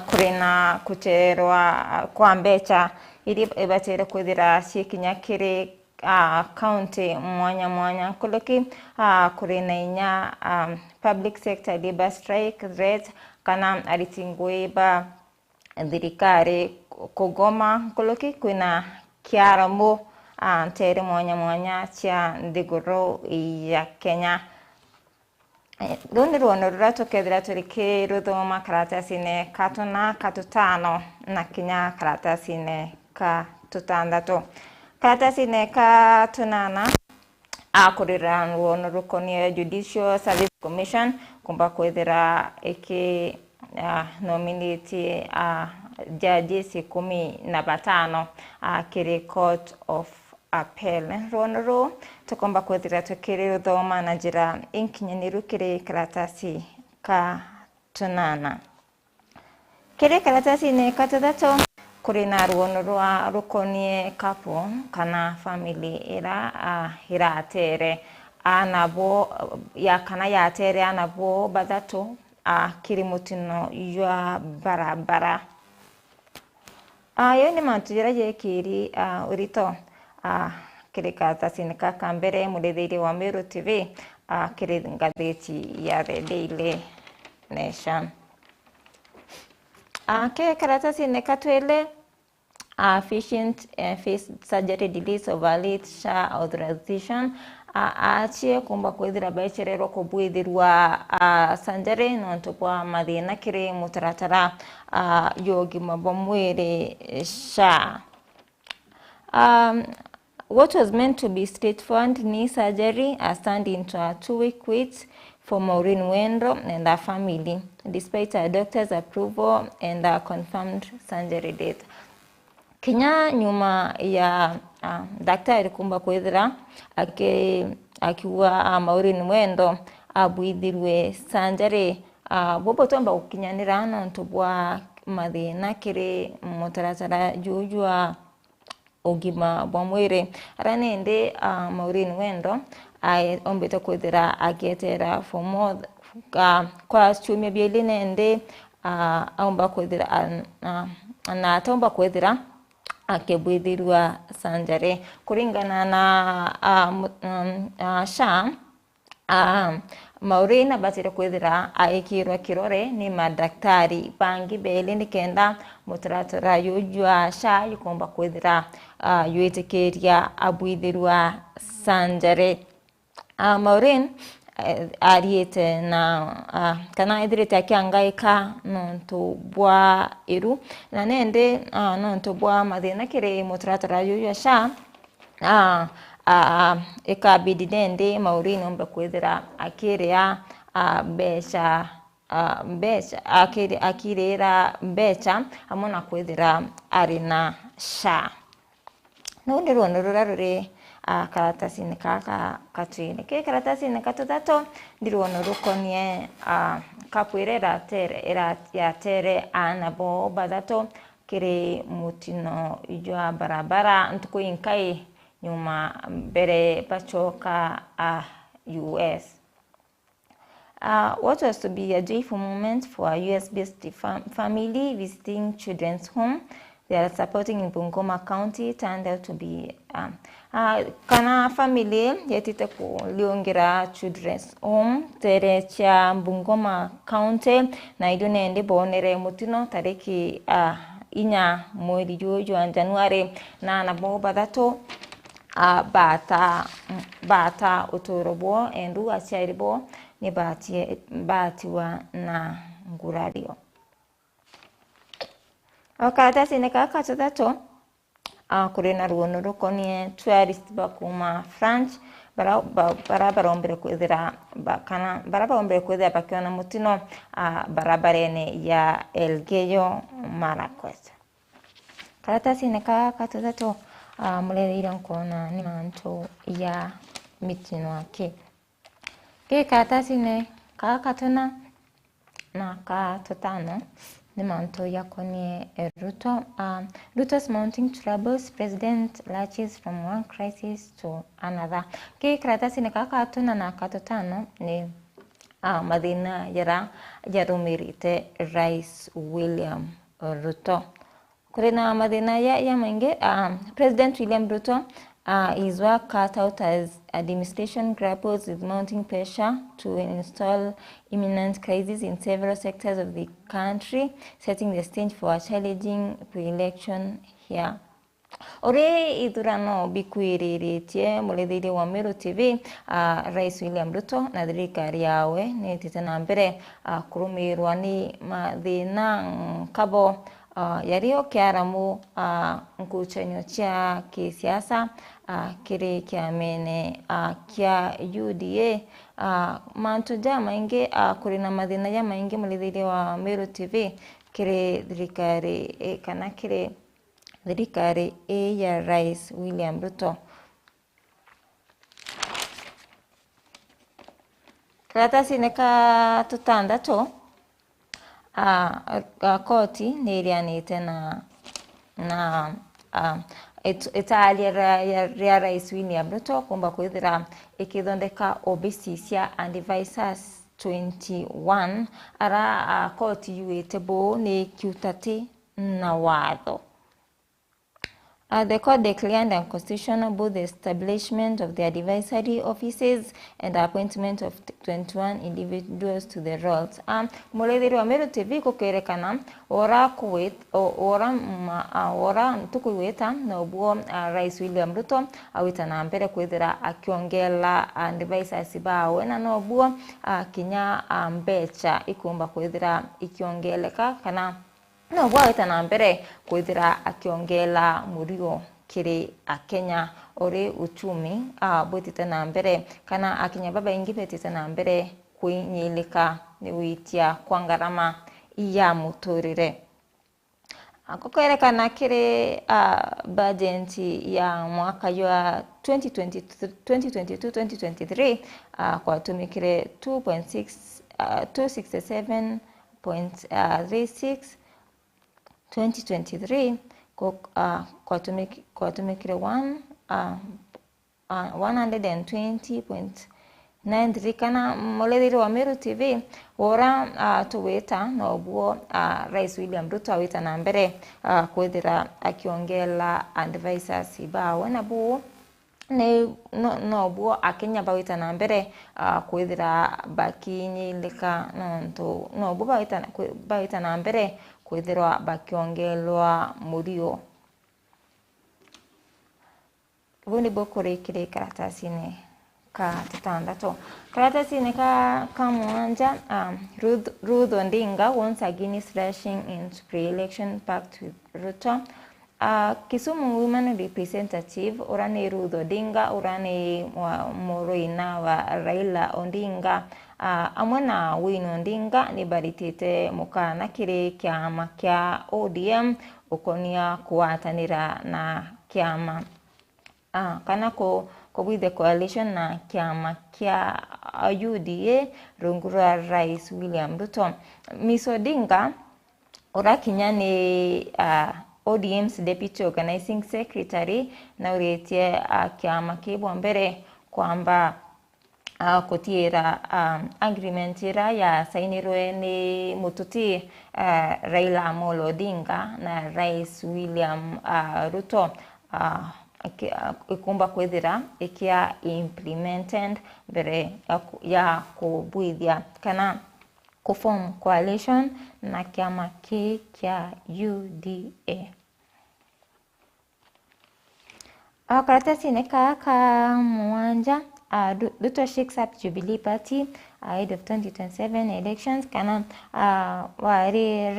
kurina kucherwa kwa mbecha iri ibatere kwithira cikinya kiri county mwanya kuloki kurina inya public sector labor strike rate kana aritingweba thirikari kugoma kuloki kwina kiaramo tere mwanya cia ndiguru ya Kenya. Rundi ruono ruratokethera turiki ruthoma karatasine katuna katutano na kinya karatasine katutandatu. Karatasine katunana akurira ruono rukonie Judicial Service Commission kumba kwethera iki nominate judges 15 kiri Court of Appel. Ruono tukomba kwethira tukiri ruthoma na njira inkinyaniru kiri karatasi katunana. Kiri karatasi ne katutatu kuri na ruono rwa rukonie kapo kana family ira atere anabo ya kana ya atere anabo badatu kiri mutino ya barabara. Yo ni mantujira je kiri urito kiri karatasi ne kakambere muretheire wa Meru Tv kiri ngatheti ya The Daily Nation. Ke karatasi ne katwele efficient face surgery delays of late SHA authorization achie kumba kwithira becherero kubwithirwa sanjare nonto kwa mathina kiri mutaratara yogi mabomwere SHA. What was meant to be straightforward knee surgery has turned into a 2-week wait for Maureen Wendo and her family, despite her doctor's approval and her confirmed surgery date. Kinya nyuma ya daktari kumba kwethira akiwa Maureen Wendo abwithirwe surgery bobo tomba ukinyanira nonto bwa mathina kiri mutaratara jujwa ogima bwamwire aranende Maureen Wendo ombeta kwethira agetera for more kwa chumia bieli nende aomba kwethira na tomba kwethira akebwithirwa sanjare kuringana na SHA. Maureen abatire kwethira aikirwa kirore ni madaktari bangi beli nikenda mutaratara yujwa SHA yukomba kwethira yuitekeria abwithirwa sanjare. Maureen ariete na kana ithirite akiangaika nonto bwa iru na nende nonto bwa mathina kiri mutaratara yujwa SHA ikabidi nende Maureen ombe kwethira akiria becha akirira becha amona kwethira arina SHA. Nundi ruono ruraruri karatasi ne kaka katwine ke karatasi ne katutatu ndiruono rukonie kapwirera tere anabo badato kiri mutino ijwa barabara ntuko inkai nyuma bere pachoka US. What was to be a joyful moment for a US-based family visiting children's home they are supporting in Bungoma County turned out to be kana family yetite kuliongera children's home tere cha Bungoma County na idunende bonere mutino tariki inya mweri jujwa Januari na nabo badato bata utorobo endu achairibo ni batiwa na ngurario. Karatasi ne kaka tutatu kurina ruono rukonie tourist bakuma France barabara ombere kwethira kana barabara ombere kwethira bakiona mutino barabarene ya Elgeyo Marakwet. Karatasi ne kaka tutatu muleira nkona ni manto ya mitino ake ke karatasi ne kaka tuna na katutano ni manto ya konie Ruto. Ruto's mounting troubles, president latches from one crisis to another. Ke karatasi ne kaka tuna na katutano ni mathina yarumirite Rais William Ruto. Kurina mathina ya maingi, President William Ruto his work cut out as administration grapples with mounting pressure to install imminent crisis in several sectors of the country, setting the stage for a challenging pre-election here. Ore ithurano bikwiriritie muletheire wa Meru Tv, Rais William Ruto na thirikari yawe ni tete na mbere kurumirwa ni mathina kabo yario kiaramu nkuchanyo cha kisiasa kiri kiamene kia UDA mantu ja maingi kuri na mathina ya maingi muletheire wa Meru TV kiri thirikari kana kiri thirikari ya Rais William Ruto. Karatasi neka tutandatu koti nirianite na italia ya Rais William Ruto kumba kwithira ikithondeka obisi cia advisors 21 ara koti yuite bo ni kiutati na watho. The court declared unconstitutional both the establishment of the advisory offices and the appointment of 21 individuals to the roles. Muletheire wa Meru TV kukerekana ora tukuweta na ubuo Rais William Ruto awita na mbere kwithira akiongela advisors bawe na no ubuo kinya mbecha ikumba kwithira ikiongeleka kana no bwawita na mbere kwithira akiongela murio kiri Kenya ore uchumi bwitite na mbere kana akinya baba ingi betite na mbere kwinyilika ni witia kwa ngarama ya muturire. Kukerekana kiri budget ya mwaka ya 2022-2023 kwa tumikire 267.36 2023 kwa tumikire 120.93 kana muletheire wa Meru TV ora tuweta na ubuo Rais William Ruto awita na mbere kwithira akiongela advisors bawe na buo no buo akenya bawita na mbere kwithira bakinyilika no buo bawita na mbere kwithirwa bakiongelwa murio. Buni bokore kire karatasine ka tutandatu. Karatasine ka mwanja Ruth Odinga once again is rushing into pre-election pact with Ruto. Kisumu women representative orani Ruth Odinga orani Moroina wa Raila Odinga amwana Wino Odinga ni baritite mukana kire kiama kia ODM ukonia kuatanira na kiama kana ko with the coalition na kiama kia UDA rungura Rais William Ruto. Miss Odinga orakinya ni ODM's Deputy Organizing Secretary na uretie kiama kibwa mbere kwamba kutiera agreement ya sainirwe ni mututi Raila Amolo Odinga na Rais William Ruto ikumba kwithira ikia implemented mbere ya kubwithia kana kuform coalition na kiama kia UDA. Karatasi neka mwanja Ruto shakes up Jubilee Party ahead of 2027 elections kana wari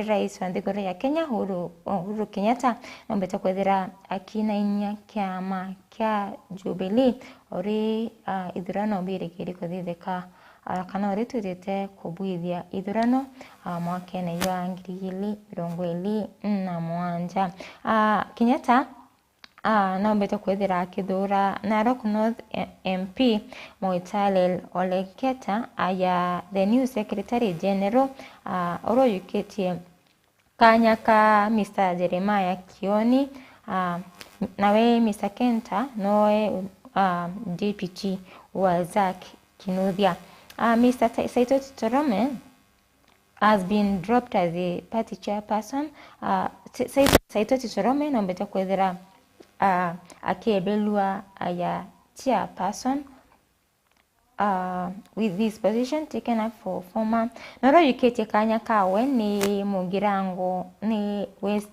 rais wa ndigoro ya Kenya Uhuru Kenyatta nombeta kwethira akinainia kiama kia Jubilee ori ithurano mbere kiri kuthitheka kana ori tutete kubwithia ithurano mwakene ya 2027 Kenyatta nombeta kwethira akithura Narok North MP Moitalel Oleketa aya the new Secretary General oroyuketie kanya ka Mr. Jeremiah Kioni nawe Mr. Kenta noe Deputy wa Zak Kinuthia Mr. Saitoti Torome has been dropped as a party chairperson. Saitoti Torome nombeta kwethera akebelwa ya chairperson with this position taken up for former noro yukete kanya kawe ni Mugirango ni West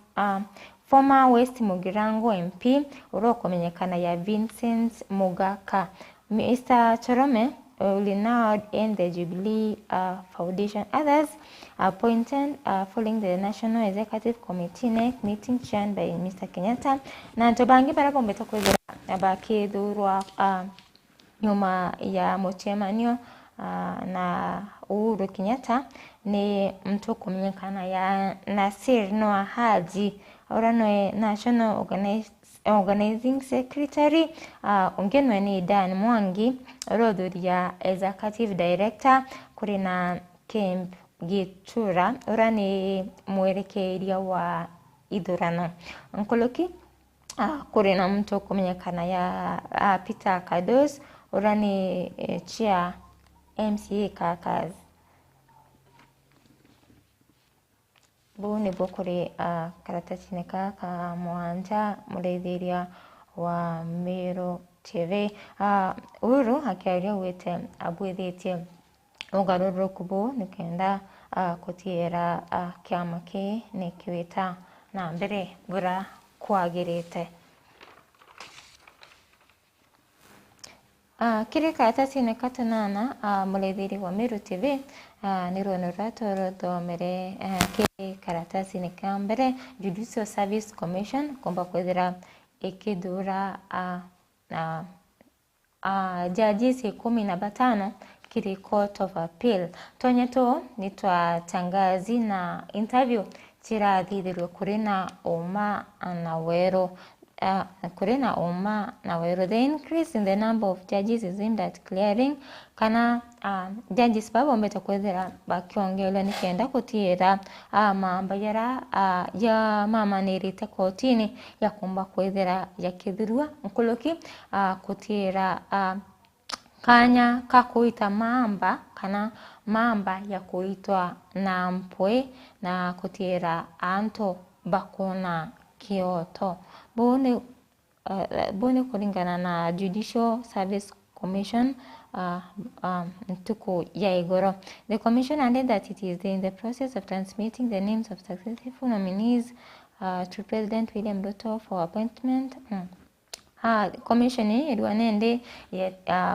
former West Mugirango MP urokomenyekana ya Vincent Mugaka. Mr. Torome will now end the Jubilee Foundation. Others appointed following the National Executive Committee NEC meeting chaired by Mr. Kenyatta. Na tobangi barapo mbeta kwezera abakidhurwa nyuma ya mochemanio na Uhuru Kenyatta ni mtu kumenyekana ya Nasir Noah Haji orano National Organizing Secretary ungenwe ni Dan Mwangi rodhuria Executive Director kuri na Kemp Gitura orani mwerekeria wa ithurano nkoloki kuri na mtu kumenyekana ya Peter Kados orani chia MCA Kakas buni bokore karatasi neka ka mwanja mureithiria wa Meru TV Uhuru hakiaria wete abwithitie ugaruruku bu nikenda kutiera kiama ki nikiwita na mbere bura kwagirite kiri karatasi neka tanana mureithiri wa Meru TV nirono ratoro thomere ki karatasi neka mbere Judicial Service Commission komba kwethira ikithura judges 15 kiri Court of Appeal tonyeto nitwatangazi na interview chirathithirwe kuri na uma na wero kurena uma na wero. The increase in the number of judges is aimed at clearing kana judges babo mbeta kwethera bakiongela nikenda kutiera mamba yara ya mama nirite kotini ya kumba kwethera yakithirwa nkoloki kutiera kanya kakuita mamba kana mamba ya kuitwa na mpwe na kutiera anto bakona kioto bone kulingana na Judicial Service Commission ntuku ya igoro. The commission added that it is in the process of transmitting the names of successful nominees to President William Ruto for appointment. Commission iriwanende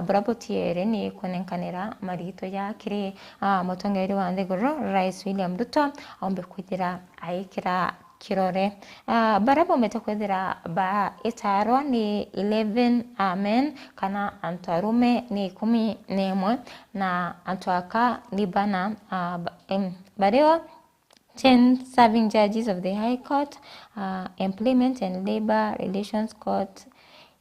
brabotiere ni konenkanira marito ya kiri motongeri wa ndegoro Rais William Ruto ombe kwithira aikira kirore barabo metakwethira ba itarwa ni 11 men kana antarume ni 11 na antwaka ni bana bareo 10 serving judges of the High Court, Employment and Labor Relations Court,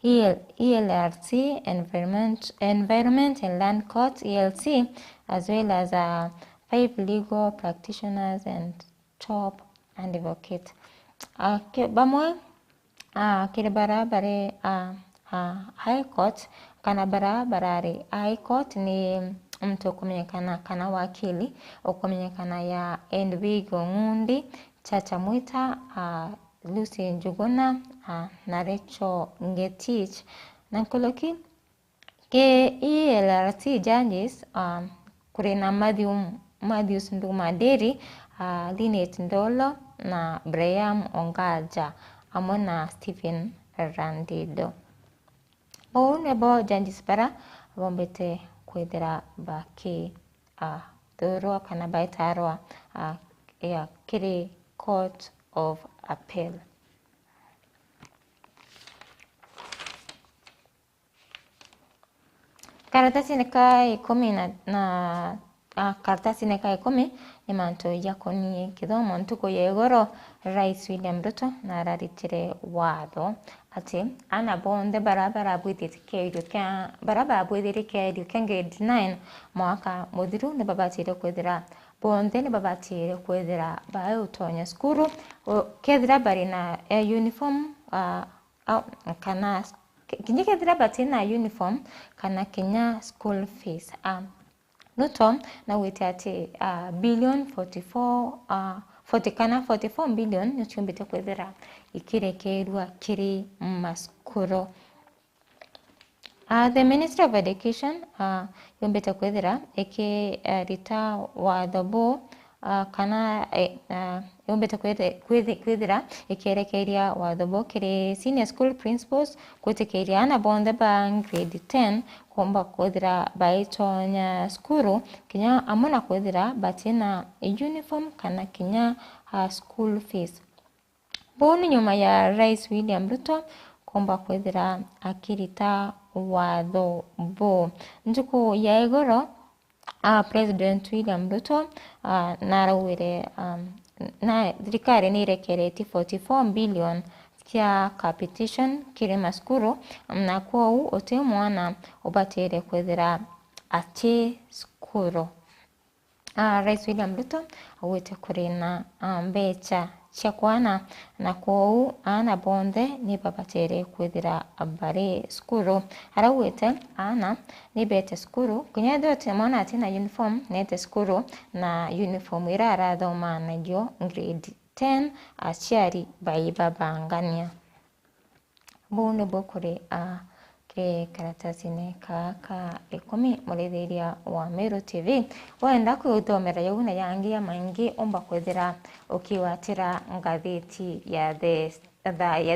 ELRC, Environment and Land Court, ELC, as well as 5 legal practitioners and top advocate. Bamwe kile barabara High Court kana barabara High Court ni mtu kumenyekana kana wakili okumenyekana ya Endwigo Ngundi Chacha Mwita Lucy Njuguna na Rachel Ngetich na koloki ke ELRC judges kurena Matthews Ndumaderi Linet Ndolo na Brian Ongaja amona Stephen Randido nebo judges para bombete kwethera baki thurwa kana baitarwa ya kiri Court of Appeal. Karatasi neka 10 na karatasi neka 10 ni manto yakoni kithomo ntuko yegoro Rais William Ruto na raritire watho ati ana bonde barabara bwithite kerio kya barabara bwithire kerio kya grade 9 mwaka muthiru ne babatire kwethira bonde ne babatire kwethira bae utonya skuru kethira bari na uniform kana kinyi kethira batina uniform kana kinya school fees Ruto na wite ati billion 44 billion nĩcio mbĩte kwethera ikirekerwa kiri maskuro. The Ministry of Education yombete kwethera ikirita watho bu kana yombete kwethera ikirekeria watho bu kiri senior school principals kwitikiria ana bonde ba grade 10 komba kwethera baitonya skuru kinya amuna kwethera batina uniform kana kinya school fees. Bonu nyuma ya Rais William Ruto komba kwethera akirita watho bu njuku ya igoro President William Ruto narawire na thirikari ni irekereti 44 billion kia capitation kiri maskuru na kwou ote mwana ubatire kwethera ati skuru. Rais William Ruto awite kurina mbecha chakwana na kwou ana bonde ni babatere kwethira bari skuru arawite ana ni bete skuru kunya dote mwana atina uniform nete skuru na uniform irara thoma nayo grade 10 aciari baiba bangania bune bokore ke karatasi-inĩ kaka 10 mũrĩthĩria wa Meru TV wenda kwĩthomera yauna yangi ya maingi omba kwethira ukiwatira ngathĩti ya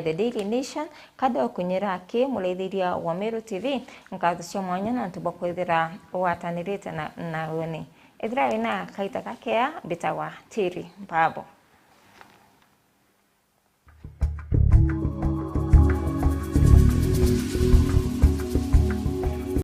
the Daily Nation kada okunyira ki mũrĩthĩria wa Meru TV ngatho cia mwanya na tuba kwethira watanĩrĩte na wone ithira wina kaita kakea bitawa tiri mbabo.